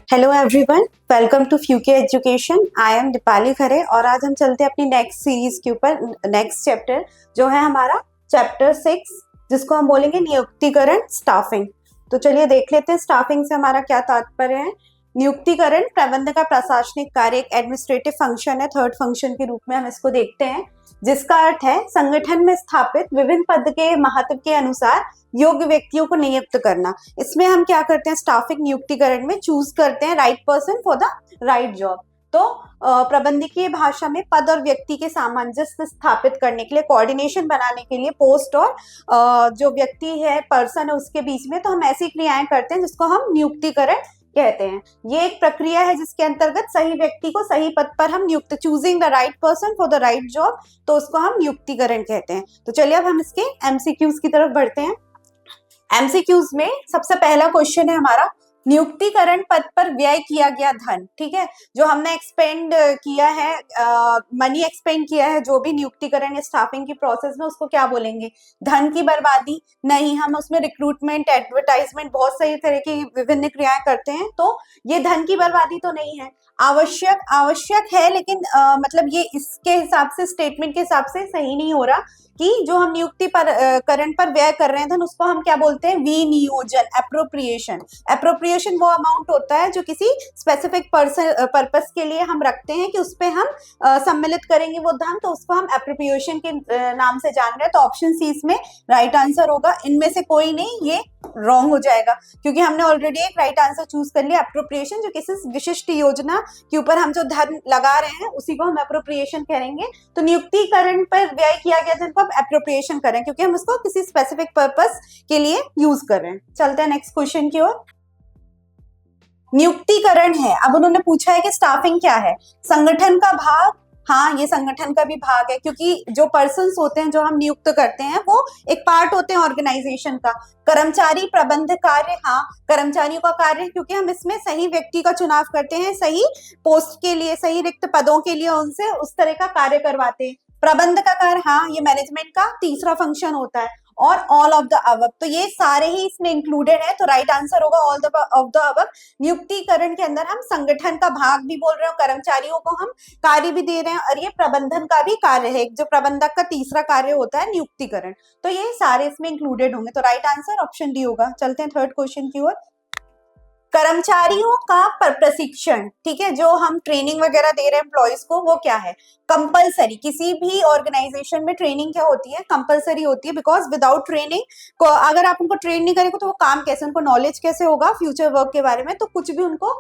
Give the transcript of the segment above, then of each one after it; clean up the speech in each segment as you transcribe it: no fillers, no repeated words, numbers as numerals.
Hello everyone, welcome to फ्यूके education. I am Deepali Khare और आज हम चलते हैं अपनी नेक्स्ट सीरीज के ऊपर। नेक्स्ट चैप्टर जो है हमारा चैप्टर 6, जिसको हम बोलेंगे नियुक्तिकरण स्टाफिंग। तो चलिए देख लेते हैं स्टाफिंग से हमारा क्या तात्पर्य है। नियुक्तिकरण प्रबंध का प्रशासनिक कार्य, एक एडमिनिस्ट्रेटिव फंक्शन है, थर्ड फंक्शन के रूप में हम इसको देखते हैं, जिसका अर्थ है संगठन में स्थापित विभिन्न पद के महत्व के अनुसार योग्य व्यक्तियों को नियुक्त करना। इसमें हम क्या करते हैं, स्टाफिंग नियुक्तिकरण में चूज करते हैं right person for the right job. तो प्रबंधकीय भाषा में पद और व्यक्ति के सामंजस्य स्थापित करने के लिए, कोऑर्डिनेशन बनाने के लिए पोस्ट और जो व्यक्ति है, पर्सन है, उसके बीच में, तो हम ऐसी क्रियाएं करते हैं जिसको हम नियुक्तिकरण कहते हैं। ये एक प्रक्रिया है जिसके अंतर्गत सही व्यक्ति को सही पद पर हम नियुक्त, choosing the right person for the right job, तो उसको हम नियुक्तिकरण कहते हैं। तो चलिए अब हम इसके एमसीक्यूज की तरफ बढ़ते हैं। एमसीक्यूज में सबसे पहला क्वेश्चन है हमारा, नियुक्तिकरण पद पर व्यय किया गया धन। ठीक है, जो हमने एक्सपेंड किया है, मनी एक्सपेंड किया है जो भी नियुक्तिकरण या स्टाफिंग की प्रोसेस में, उसको क्या बोलेंगे? धन की बर्बादी नहीं। हम उसमें रिक्रूटमेंट, एडवर्टाइजमेंट, बहुत सारी तरह की विभिन्न क्रियाएं करते हैं, तो ये धन की बर्बादी तो नहीं है। आवश्यक है, लेकिन मतलब ये इसके हिसाब से, स्टेटमेंट के हिसाब से सही नहीं हो रहा कि जो हम नियुक्ति पर करण पर व्यय कर रहे हैं धन, उसको हम क्या बोलते हैं? विनियोजन, एप्रोप्रिएशन। एप्रोप्रिएशन वो अमाउंट होता है जो किसी स्पेसिफिक पर्पस के लिए हम रखते हैं कि उस पे हम सम्मिलित करेंगे वो धन, तो उसको हम एप्रोप्रिएशन के नाम से जान रहे हैं। तो ऑप्शन सी इसमें राइट आंसर होगा। इनमें से कोई नहीं, ये रॉन्ग हो जाएगा, क्योंकि हमने ऑलरेडी एक राइट आंसर चूज कर लिया, एप्रोप्रिएशन। जो किसी विशिष्ट योजना के ऊपर हम जो धन लगा रहे हैं उसी को हम एप्रोप्रिएशन करेंगे। तो नियुक्तिकरण पर व्यय किया गया धन को हम एप्रोप्रिएशन करें, क्योंकि हम उसको किसी स्पेसिफिक पर्पस के लिए यूज कर रहे हैं। चलते हैं नेक्स्ट क्वेश्चन की ओर। नियुक्तिकरण है, अब उन्होंने पूछा है कि स्टाफिंग क्या है? संगठन का भाग। हाँ, ये संगठन का भी भाग है, क्योंकि जो पर्सन्स होते हैं जो हम नियुक्त करते हैं वो एक पार्ट होते हैं ऑर्गेनाइजेशन का। कर्मचारी प्रबंध कार्य, हाँ, कर्मचारियों का कार्य है, क्योंकि हम इसमें सही व्यक्ति का चुनाव करते हैं, सही पोस्ट के लिए, सही रिक्त पदों के लिए उनसे उस तरह का कार्य करवाते हैं। प्रबंध का कार्य, हाँ, ये मैनेजमेंट का तीसरा फंक्शन होता है। और ऑल ऑफ द अबव, तो ये सारे ही इसमें इंक्लूडेड है, तो राइट आंसर होगा ऑल ऑफ द अबव। नियुक्तिकरण के अंदर हम संगठन का भाग भी बोल रहे हो, कर्मचारियों को हम कार्य भी दे रहे हैं, और ये प्रबंधन का भी कार्य है, जो प्रबंधक का तीसरा कार्य होता है नियुक्तिकरण। तो ये सारे इसमें इंक्लूडेड होंगे, तो राइट आंसर ऑप्शन डी होगा। चलते हैं थर्ड क्वेश्चन की ओर। कर्मचारियों का प्रशिक्षण, ठीक है, जो हम ट्रेनिंग वगैरह दे रहे हैं एम्प्लॉयज को, वो क्या है? कंपलसरी। किसी भी ऑर्गेनाइजेशन में ट्रेनिंग क्या होती है? कंपलसरी होती है, बिकॉज विदाउट ट्रेनिंग को, अगर आप उनको ट्रेन नहीं करेंगे तो वो काम कैसे, उनको नॉलेज कैसे होगा फ्यूचर वर्क के बारे में? तो कुछ भी उनको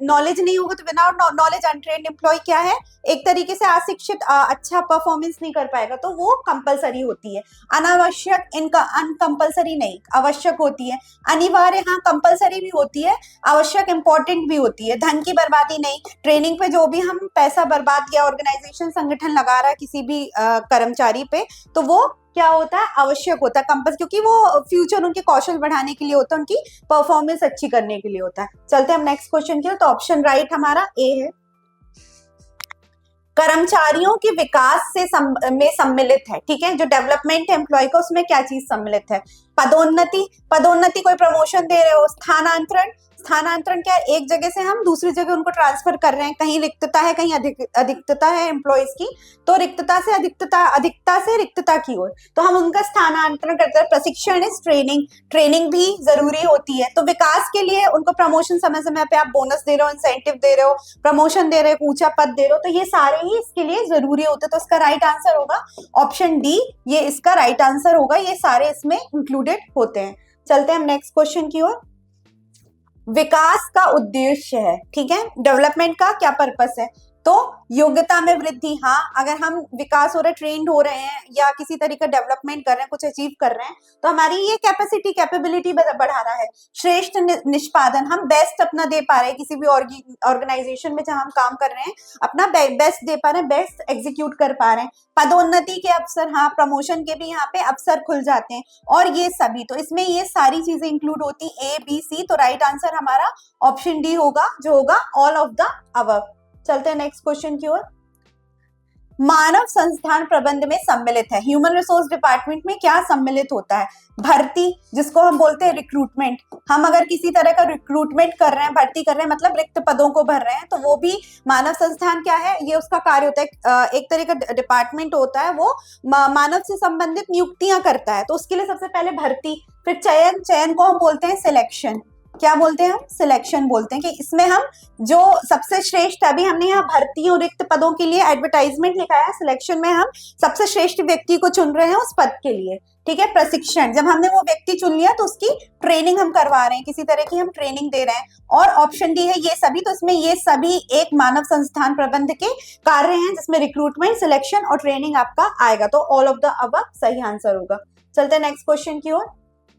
नॉलेज नहीं होगा, तो विदाउट नॉलेज अनट्रेन्ड एम्प्लॉय क्या है? एक तरीके से अशिक्षित अच्छा परफॉर्मेंस नहीं कर पाएगा, तो वो कंपलसरी होती है। अनावश्यक, इनका अनकंपलसरी नहीं, आवश्यक होती है। अनिवार्य, हाँ, कंपलसरी भी होती है, आवश्यक इंपॉर्टेंट भी होती है। धन की बर्बादी नहीं, ट्रेनिंग पे जो भी हम पैसा बर्बाद किया, ऑर्गेनाइजेशन, संगठन लगा रहा है किसी भी कर्मचारी पे, तो वो क्या होता है? आवश्यक होता है, कंपल्स, क्योंकि वो फ्यूचर उनके कौशल बढ़ाने के लिए होता है, उनकी परफॉर्मेंस अच्छी करने के लिए होता है। चलते हैं हम नेक्स्ट क्वेश्चन की ओर। तो ऑप्शन राइट हमारा ए है। कर्मचारियों के विकास से में सम्मिलित है, ठीक है, जो डेवलपमेंट एम्प्लॉय का, उसमें क्या चीज सम्मिलित है? पदोन्नति। पदोन्नति, कोई प्रमोशन दे रहे हो। स्थानांतरण, स्थानांतरण क्या है? एक जगह से हम दूसरी जगह उनको ट्रांसफर कर रहे हैं, कहीं रिक्तता है, कहीं अधिकता है एम्प्लॉयज की, तो रिक्तता से अधिकता से रिक्तता की ओर, तो हम उनका स्थानांतरण करते हैं। प्रशिक्षण इज ट्रेनिंग, ट्रेनिंग भी जरूरी होती है। तो विकास के लिए उनको प्रमोशन, समय समय पे आप बोनस दे रहे हो, इंसेंटिव दे रहे हो, प्रमोशन दे रहे हो, ऊंचा पद दे रहे हो, तो ये सारे ही इसके लिए जरूरी होते हैं। तो इसका राइट आंसर होगा ऑप्शन डी, ये इसका राइट आंसर होगा, ये सारे इसमें इंक्लूडेड होते हैं। चलते हैं हम नेक्स्ट क्वेश्चन की ओर। विकास का उद्देश्य है, ठीक है, डेवलपमेंट का क्या पर्पस है? तो योग्यता में वृद्धि, हाँ, अगर हम विकास हो रहे, ट्रेंड हो रहे हैं, या किसी तरीके का डेवलपमेंट कर रहे हैं, कुछ अचीव कर रहे हैं, तो हमारी ये कैपेबिलिटी बढ़ा रहा है। श्रेष्ठ निष्पादन, हम बेस्ट अपना दे पा रहे हैं, किसी भी ऑर्गेनाइजेशन में जहां हम काम कर रहे हैं अपना बेस्ट दे पा रहे हैं, बेस्ट एग्जीक्यूट कर पा रहे हैं। पदोन्नति के अवसर, हाँ, प्रमोशन के भी यहाँ पे अवसर खुल जाते हैं, और ये सभी, तो इसमें ये सारी चीजें इंक्लूड होती, ए बी सी, तो राइट आंसर हमारा ऑप्शन डी होगा, जो होगा ऑल ऑफ द अबव। चलते हैं नेक्स्ट क्वेश्चन की ओर। मानव संस्थान प्रबंध में सम्मिलित है। ह्यूमन रिसोर्स डिपार्टमेंट में क्या सम्मिलित होता है? भर्ती, जिसको हम बोलते हैं रिक्रूटमेंट। हम अगर किसी तरह का रिक्रूटमेंट कर रहे हैं, भर्ती कर रहे हैं, मतलब रिक्त पदों को भर रहे हैं, तो वो भी मानव संस्थान क्या है, ये उसका कार्य होता है। एक तरह का डिपार्टमेंट होता है, वो मानव से संबंधित नियुक्तियां करता है। तो उसके लिए सबसे पहले भर्ती, फिर चयन, चयन को हम बोलते हैं सिलेक्शन। क्या बोलते हैं हम? सिलेक्शन बोलते हैं। कि इसमें हम जो सबसे श्रेष्ठ, अभी हमने यहाँ भर्ती और रिक्त पदों के लिए एडवर्टाइजमेंट लिखा है, सिलेक्शन में हम सबसे श्रेष्ठ व्यक्ति को चुन रहे हैं उस पद के लिए। ठीक है। प्रशिक्षण, जब हमने वो व्यक्ति चुन लिया तो उसकी ट्रेनिंग हम करवा रहे हैं, किसी तरह की हम ट्रेनिंग दे रहे हैं। और ऑप्शन डी है ये सभी। तो इसमें ये सभी एक मानव संस्थान प्रबंध के कार्य हैं, जिसमें रिक्रूटमेंट, सिलेक्शन और ट्रेनिंग आपका आएगा। तो ऑल ऑफ द अबव सही आंसर होगा। चलते हैं नेक्स्ट क्वेश्चन की ओर।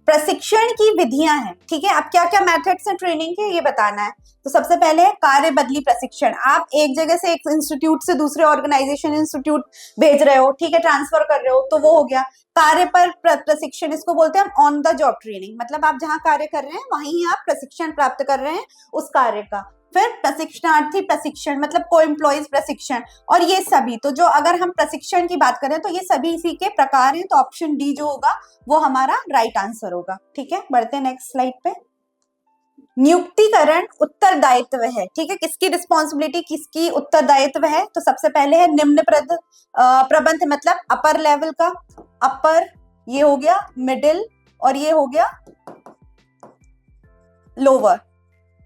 प्रशिक्षण की विधियां हैं। ठीक है। अब क्या क्या मेथड्स हैं ट्रेनिंग के, ये बताना है। तो सबसे पहले है कार्य बदली प्रशिक्षण। आप एक जगह से, एक इंस्टीट्यूट से दूसरे ऑर्गेनाइजेशन, इंस्टीट्यूट भेज रहे हो, ठीक है, ट्रांसफर कर रहे हो, तो वो हो गया कार्य पर प्रशिक्षण। इसको बोलते हैं हम ऑन द जॉब ट्रेनिंग। मतलब आप जहां कार्य कर रहे हैं वहीं आप प्रशिक्षण प्राप्त कर रहे हैं उस कार्य का। फिर प्रशिक्षणार्थी प्रशिक्षण, मतलब को एम्प्लॉइज प्रशिक्षण, और ये सभी। तो जो अगर हम प्रशिक्षण की बात करें तो ये सभी इसी के प्रकार हैं। तो ऑप्शन डी जो होगा वो हमारा राइट आंसर होगा। ठीक है। बढ़ते हैं नेक्स्ट स्लाइड पे। नियुक्तिकरण उत्तरदायित्व है। ठीक है। किसकी रिस्पॉन्सिबिलिटी, किसकी उत्तरदायित्व है? तो सबसे पहले है निम्न प्रबंध, मतलब अपर लेवल का। अपर ये हो गया, मिडिल, और ये हो गया लोअर।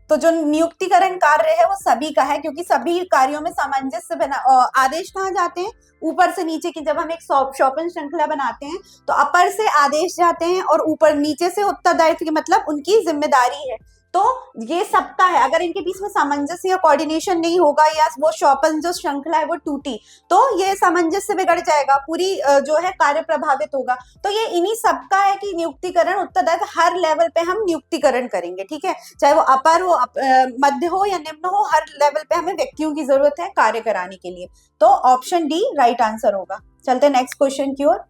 तो जो नियुक्तिकरण कार्य है वो सभी का है, क्योंकि सभी कार्यों में सामंजस्य बना। आदेश कहाँ जाते हैं? ऊपर से नीचे की। जब हम एक शॉपिंग श्रृंखला बनाते हैं तो अपर से आदेश जाते हैं और ऊपर नीचे से उत्तरदायित्व की, मतलब उनकी जिम्मेदारी है। तो ये सबका है। अगर इनके बीच में सामंजस्य या कोऑर्डिनेशन नहीं होगा, या वो शॉपिंग जो श्रृंखला है वो टूटी, तो ये सामंजस्य बिगड़ जाएगा, पूरी जो है कार्य प्रभावित होगा। तो ये इन्हीं सबका है कि नियुक्तिकरण उत्तरदायित्व हर लेवल पे हम नियुक्तिकरण करेंगे। ठीक है। चाहे वो अपर हो, मध्य हो या निम्न हो, हर लेवल पे हमें व्यक्तियों की जरूरत है कार्य कराने के लिए। तो ऑप्शन डी राइट आंसर होगा। चलते हैं नेक्स्ट क्वेश्चन की ओर।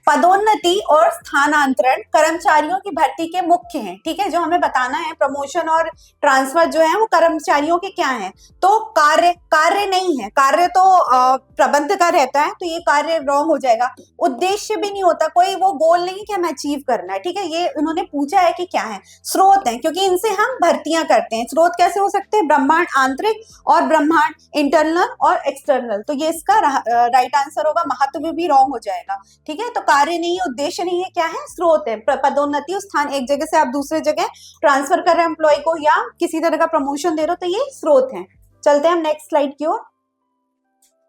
पदोन्नति और स्थानांतरण कर्मचारियों की भर्ती के मुख्य हैं। ठीक है। जो हमें बताना है, प्रमोशन और ट्रांसफर जो है वो कर्मचारियों के क्या हैं? तो कार्य नहीं है। कार्य तो प्रबंध का रहता है, तो ये कार्य रॉन्ग हो जाएगा। उद्देश्य भी नहीं होता, कोई वो गोल नहीं कि हमें अचीव करना है। ठीक है। ये उन्होंने पूछा है कि क्या है? स्रोत है, क्योंकि इनसे हम भर्तियां करते हैं। स्रोत कैसे हो सकते हैं? ब्रह्मांड आंतरिक और ब्रह्मांड इंटरनल और एक्सटर्नल। तो ये इसका राइट आंसर होगा। महत्व भी रॉन्ग हो जाएगा। ठीक है। तो कार्य नहीं है, उद्देश्य नहीं है, क्या है? स्रोत है। पदोन्नति, स्थान, एक जगह से आप दूसरे जगह ट्रांसफर कर रहे हैं एम्प्लॉय को, या किसी तरह का प्रमोशन दे रहे हो, तो ये स्रोत है। चलते हैं हम नेक्स्ट स्लाइड की ओर।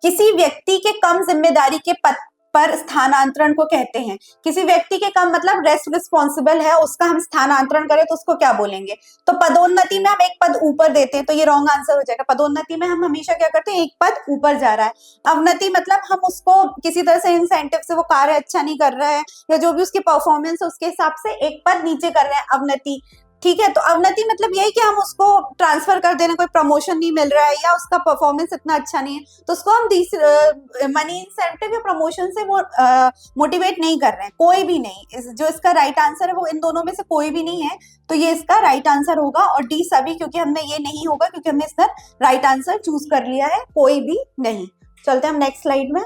किसी व्यक्ति के कम जिम्मेदारी के पद पर स्थानांतरण को कहते हैं। किसी व्यक्ति के कम, मतलब रेस्ट रिस्पॉन्सिबल है, उसका हम स्थानांतरण करें तो उसको क्या बोलेंगे? तो पदोन्नति में हम एक पद ऊपर देते हैं, तो ये रॉन्ग आंसर हो जाएगा। पदोन्नति में हम हमेशा क्या करते हैं? एक पद ऊपर जा रहा है। अवनति मतलब हम उसको किसी तरह से इंसेंटिव से, वो कार्य अच्छा नहीं कर रहा है, या जो भी उसकी परफॉर्मेंस है उसके हिसाब से एक पद नीचे कर रहे हैं, अवनति। ठीक है। तो अवनति मतलब यही कि हम उसको ट्रांसफर कर देना, कोई प्रमोशन नहीं मिल रहा है, या उसका परफॉर्मेंस इतना अच्छा नहीं है, तो उसको हम मनी इंसेंटिव या प्रमोशन से वो मोटिवेट नहीं कर रहे हैं। कोई भी नहीं। जो इसका राइट आंसर है वो इन दोनों में से कोई भी नहीं है। तो ये इसका राइट आंसर होगा। और डी सभी, क्योंकि हमने ये नहीं होगा, क्योंकि हमने इसका राइट आंसर चूज कर लिया है, कोई भी नहीं। चलते हैं हम नेक्स्ट स्लाइड में।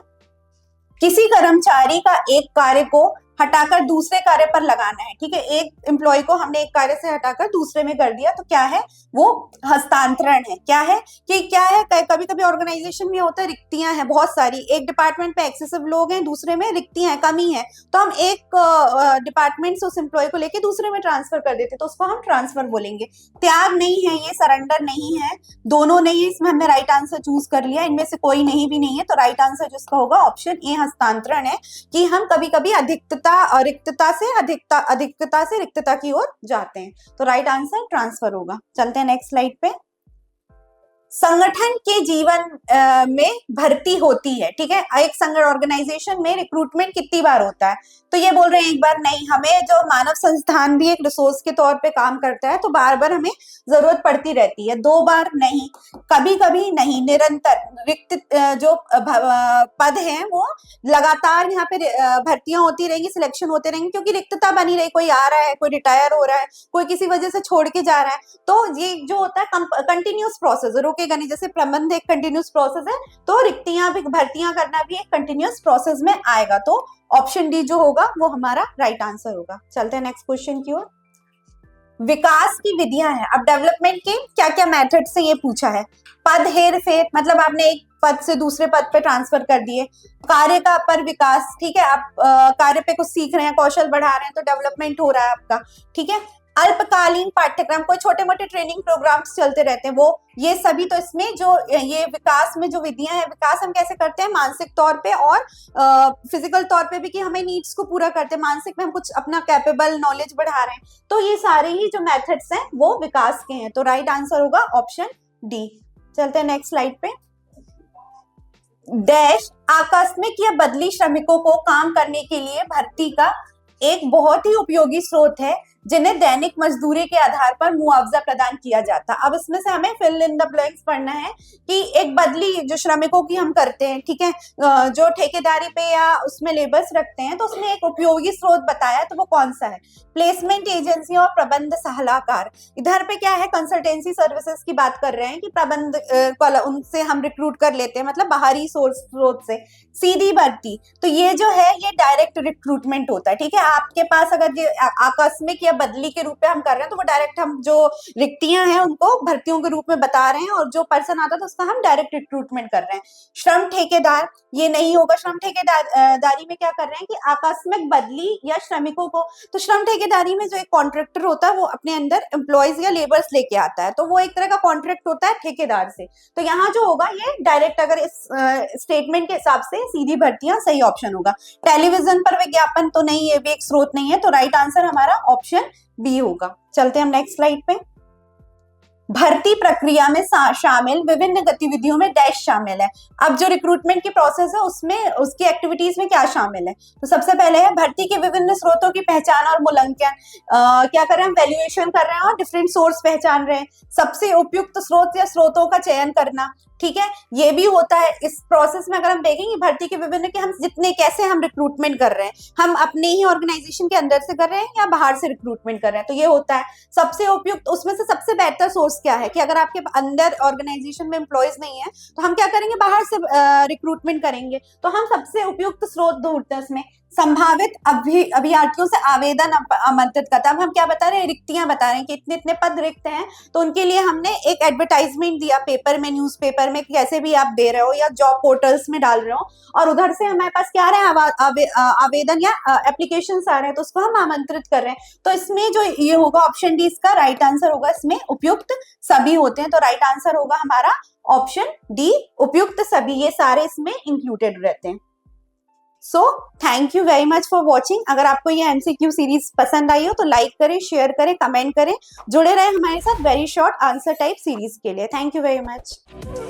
किसी कर्मचारी का एक कार्य को हटाकर दूसरे कार्य पर लगाना है। ठीक है। एक एम्प्लॉय को हमने एक कार्य से हटाकर दूसरे में कर दिया, तो क्या है? वो हस्तांतरण है। क्या है? कि क्या है, कभी कभी ऑर्गेनाइजेशन में होता है रिक्तियां हैं बहुत सारी, एक डिपार्टमेंट पे एक्सेसिव लोग हैं, दूसरे में रिक्तियां हैं, कमी है, तो हम एक डिपार्टमेंट से उस एम्प्लॉय को लेके दूसरे में ट्रांसफर कर देते, तो उसको हम ट्रांसफर बोलेंगे। त्याग नहीं है, ये सरेंडर नहीं है, दोनों नहीं है। इसमें हमने राइट आंसर चूज कर लिया, इनमें से कोई नहीं भी नहीं है। तो राइट आंसर जिसका होगा ऑप्शन ए हस्तांतरण है, कि हम कभी कभी रिक्तता से रिक्तता की ओर जाते हैं। तो राइट आंसर ट्रांसफर होगा। चलते हैं नेक्स्ट स्लाइड पे। संगठन के जीवन में भर्ती होती है। ठीक है। एक संगठन, ऑर्गेनाइजेशन में रिक्रूटमेंट कितनी बार होता है? तो ये बोल रहे हैं एक बार नहीं। हमें जो मानव संस्थान भी एक रिसोर्स के तौर पे काम करता है, तो बार बार हमें जरूरत पड़ती रहती है। 2 बार नहीं, कभी कभी नहीं, निरंतर। रिक्त जो पद हैं वो लगातार यहाँ पे भर्तियां होती रहेंगी, सिलेक्शन होते रहेंगे, क्योंकि रिक्तता बनी रही, कोई आ रहा है, कोई रिटायर हो रहा है, कोई किसी वजह से छोड़ के जा रहा है। तो ये जो होता है कंटिन्यूस प्रोसेस, रुके रुकेगा नहीं, जैसे प्रबंध एक कंटिन्यूस प्रोसेस है तो रिक्तियां भी, भर्तियां करना भी एक कंटिन्यूस प्रोसेस में आएगा, तो ऑप्शन डी जो होगा वो हमारा राइट आंसर होगा। चलते हैं नेक्स्ट क्वेश्चन की ओर। विकास की विधियां हैं, अब डेवलपमेंट के क्या क्या मेथड से ये पूछा है। पद हेर फेर, मतलब आपने एक पद से दूसरे पद पे ट्रांसफर कर दिए। कार्य का पर विकास, ठीक है, आप कार्य पे कुछ सीख रहे हैं, कौशल बढ़ा रहे हैं, तो डेवलपमेंट हो रहा है आपका, ठीक है। अल्पकालीन पाठ्यक्रम, कोई छोटे मोटे ट्रेनिंग प्रोग्राम्स चलते रहते हैं, वो ये सभी, तो इसमें जो ये विकास में जो विधियां हैं, विकास हम कैसे करते हैं, मानसिक तौर पे और फिजिकल तौर पे भी, कि हमें नीड्स को पूरा करते हैं, मानसिक में हम कुछ अपना कैपेबल नॉलेज बढ़ा रहे हैं, तो ये सारे ही जो मेथड्स हैं वो विकास के हैं, तो राइट आंसर होगा ऑप्शन डी। चलते हैं नेक्स्ट स्लाइड पे। डैश आकस्मिक या बदली श्रमिकों को काम करने के लिए भर्ती का एक बहुत ही उपयोगी स्रोत है, जिन्हें दैनिक मजदूरी के आधार पर मुआवजा प्रदान किया जाता। अब इसमें से हमें फिल इन द ब्लैंक्स पढ़ना है कि एक बदली जो श्रमिकों की हम करते हैं, ठीक है, जो ठेकेदारी पे या उसमें लेबर्स रखते हैं, तो उसमें एक उपयोगी स्रोत बताया है, तो वो कौन सा है। प्लेसमेंट एजेंसी और प्रबंध सलाहकार, इधर पे क्या है, कंसल्टेंसी सर्विसेज की बात कर रहे हैं कि प्रबंध उनसे हम रिक्रूट कर लेते हैं, मतलब बाहरी सोर्स स्रोत से। सीधी भर्ती, तो ये जो है ये डायरेक्ट रिक्रूटमेंट होता है, ठीक है। आपके पास अगर ये आकस्मिक या बदली के रूप में हम कर रहे हैं, तो वो डायरेक्ट हम जो रिक्तियां हैं उनको भर्तियों के रूप में बता रहे हैं, और जो पर्सन आता है तो उसका हम डायरेक्ट रिक्रूटमेंट कर रहे हैं। श्रम ठेकेदार, ये नहीं होगा। श्रम ठेकेदारी में क्या कर रहे हैं कि आकस्मिक बदली या श्रमिकों को, तो श्रम ठेकेदारी में जो एक कॉन्ट्रैक्टर होता है वो अपने अंदर एम्प्लॉयज या लेबर्स लेके आता है, तो वो एक तरह का कॉन्ट्रैक्ट होता है ठेकेदार से। तो यहाँ जो होगा ये डायरेक्ट, अगर इस स्टेटमेंट के हिसाब से सीधी भर्तियां सही ऑप्शन होगा। टेलीविजन पर विज्ञापन तो नहीं, ये भी एक स्रोत नहीं है, तो राइट आंसर हमारा ऑप्शन बी होगा। चलते हैं हम नेक्स्ट स्लाइड पे। भर्ती प्रक्रिया में शामिल विभिन्न गतिविधियों में डैश शामिल है। अब जो रिक्रूटमेंट की प्रोसेस है उसमें उसकी एक्टिविटीज में क्या शामिल है, तो सबसे पहले है भर्ती के विभिन्न स्रोतों की पहचान और मूल्यांकन। क्या कर रहे हैं, वैल्यूएशन कर रहे हैं और डिफरेंट सोर्स पहचान रहे हैं। सबसे उपयुक्त स्रोत या स्रोतों का चयन करना, ठीक है, ये भी होता है इस प्रोसेस में। अगर हम देखेंगे भर्ती के विभिन्न के हम जितने कैसे हम रिक्रूटमेंट कर रहे हैं, हम अपने ही ऑर्गेनाइजेशन के अंदर से कर रहे हैं या बाहर से रिक्रूटमेंट कर रहे हैं, तो ये होता है सबसे उपयुक्त। उसमें से सबसे बेहतर सोर्स क्या है कि अगर आपके अंदर ऑर्गेनाइजेशन में एम्प्लॉयज नहीं है तो हम क्या करेंगे, बाहर से रिक्रूटमेंट करेंगे, तो हम सबसे उपयुक्त स्रोत ढूंढते हैं उसमें। संभावित अभ्यर्थियों से आवेदन आमंत्रित करता है। हम क्या बता रहे हैं, रिक्तियां बता रहे हैं कि इतने इतने पद रिक्त हैं, तो उनके लिए हमने एक एडवर्टाइजमेंट दिया पेपर में, न्यूज़पेपर में, कैसे भी आप दे रहे हो या जॉब पोर्टल्स में डाल रहे हो, और उधर से हमारे पास क्या आ रहा है, आवेदन या एप्लीकेशन आ रहे हैं, तो उसको हम आमंत्रित कर रहे हैं। तो इसमें जो ये होगा ऑप्शन डी इसका राइट आंसर होगा। इसमें उपयुक्त सभी होते हैं, तो राइट आंसर होगा हमारा ऑप्शन डी, उपयुक्त सभी, ये सारे इसमें इंक्लूडेड रहते हैं। So thank you very much for watching. अगर आपको ये एमसीक्यू सीरीज पसंद आई हो तो लाइक करें, शेयर करें, कमेंट करें, जुड़े रहे हमारे साथ very short answer type series के लिए। Thank you very much.